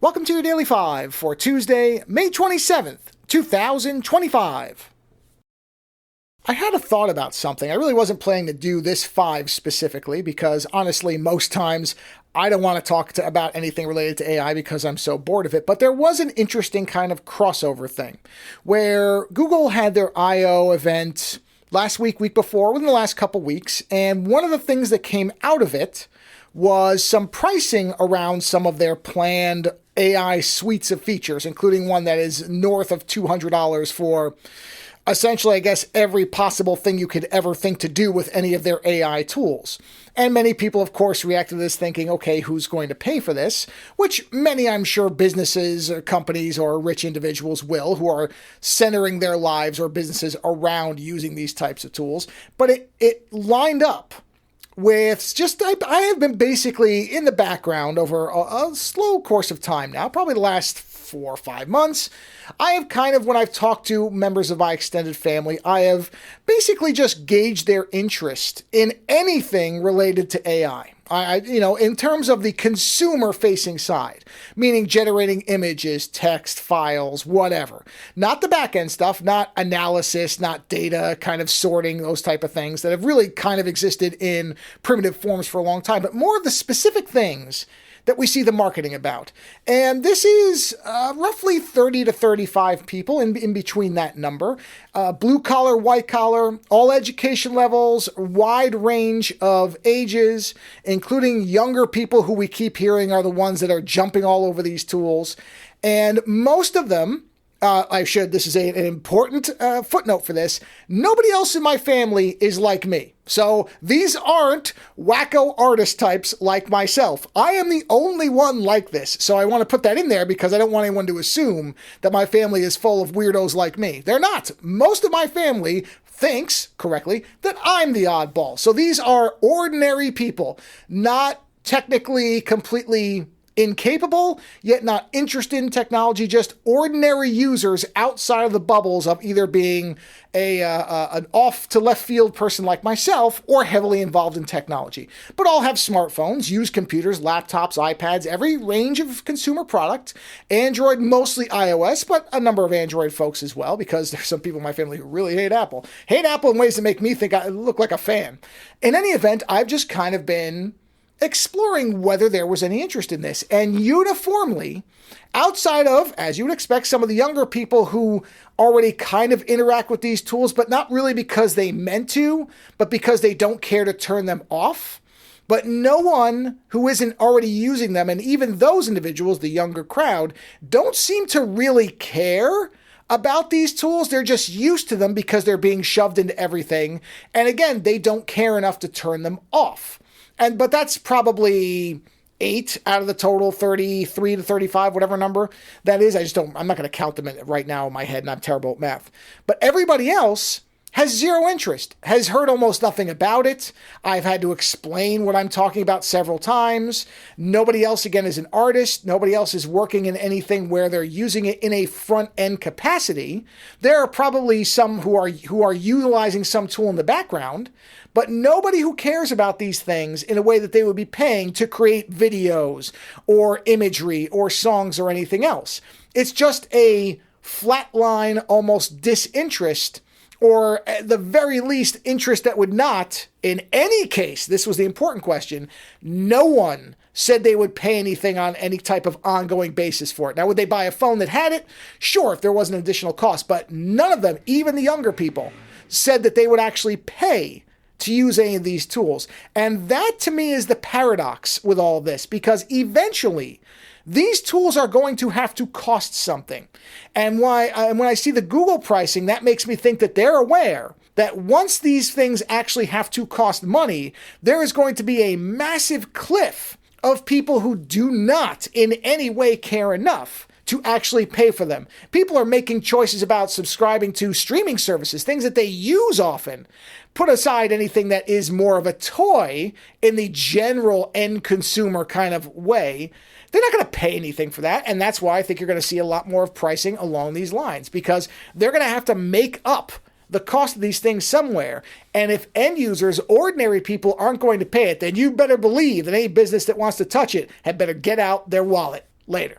Welcome to your Daily 5 for Tuesday, May 27th, 2025. I had a thought about something. I really wasn't planning to do this 5 specifically because, honestly, most times I don't want to talk about anything related to AI because I'm so bored of it. But there was an interesting kind of crossover thing where Google had their I/O event last week before, within the last couple weeks, and one of the things that came out of it was some pricing around some of their planned AI suites of features, including one that is north of $200 for essentially, I guess, every possible thing you could ever think to do with any of their AI tools. And many people, of course, reacted to this thinking, okay, who's going to pay for this? Which many, I'm sure, businesses or companies or rich individuals will, who are centering their lives or businesses around using these types of tools. But it lined up with just, I have been basically in the background over a slow course of time now, probably the last 4 or 5 months. I have kind of, when I've talked to members of my extended family, I have basically just gauged their interest in anything related to AI. In terms of the consumer-facing side, meaning generating images, text, files, whatever. Not the back-end stuff, not analysis, not data, kind of sorting, those type of things that have really kind of existed in primitive forms for a long time, but more of the specific things that we see the marketing about. And this is roughly 30 to 35 people in between that number. Blue collar, white collar, all education levels, wide range of ages, including younger people who we keep hearing are the ones that are jumping all over these tools. And most of them, this is an important footnote for this, nobody else in my family is like me. So these aren't wacko artist types like myself. I am the only one like this. So I want to put that in there because I don't want anyone to assume that my family is full of weirdos like me. They're not. Most of my family thinks, correctly, that I'm the oddball. So these are ordinary people, not technically completely incapable, yet not interested in technology, just ordinary users outside of the bubbles of either being an off to left field person like myself or heavily involved in technology. But all have smartphones, use computers, laptops, iPads, every range of consumer product, Android, mostly iOS, but a number of Android folks as well, because there's some people in my family who really hate Apple. Hate Apple in ways that make me think I look like a fan. In any event, I've just kind of been exploring whether there was any interest in this. And uniformly, outside of, as you would expect, some of the younger people who already kind of interact with these tools, but not really because they meant to, but because they don't care to turn them off. But no one who isn't already using them, and even those individuals, the younger crowd, don't seem to really care about these tools. They're just used to them because they're being shoved into everything. And again, they don't care enough to turn them off. But that's probably 8 out of the total 33 to 35, whatever number that is. I'm not going to count them right now in my head, and I'm terrible at math. But everybody else has zero interest, has heard almost nothing about it. I've had to explain what I'm talking about several times. Nobody else, again, is an artist. Nobody else is working in anything where they're using it in a front-end capacity. There are probably some who are utilizing some tool in the background, but nobody who cares about these things in a way that they would be paying to create videos or imagery or songs or anything else. It's just a flatline, almost disinterest, or at the very least, interest that would not, in any case, this was the important question, no one said they would pay anything on any type of ongoing basis for it. Now, would they buy a phone that had it? Sure, if there was an additional cost, but none of them, even the younger people, said that they would actually pay to use any of these tools. And that, to me, is the paradox with all of this, because eventually, these tools are going to have to cost something. And when I see the Google pricing, that makes me think that they're aware that once these things actually have to cost money, there is going to be a massive cliff of people who do not in any way care enough to actually pay for them. People are making choices about subscribing to streaming services, things that they use often. Put aside anything that is more of a toy in the general end consumer kind of way. They're not going to pay anything for that, and that's why I think you're going to see a lot more of pricing along these lines, because they're going to have to make up the cost of these things somewhere. And if end users, ordinary people, aren't going to pay it, then you better believe that any business that wants to touch it had better get out their wallet later.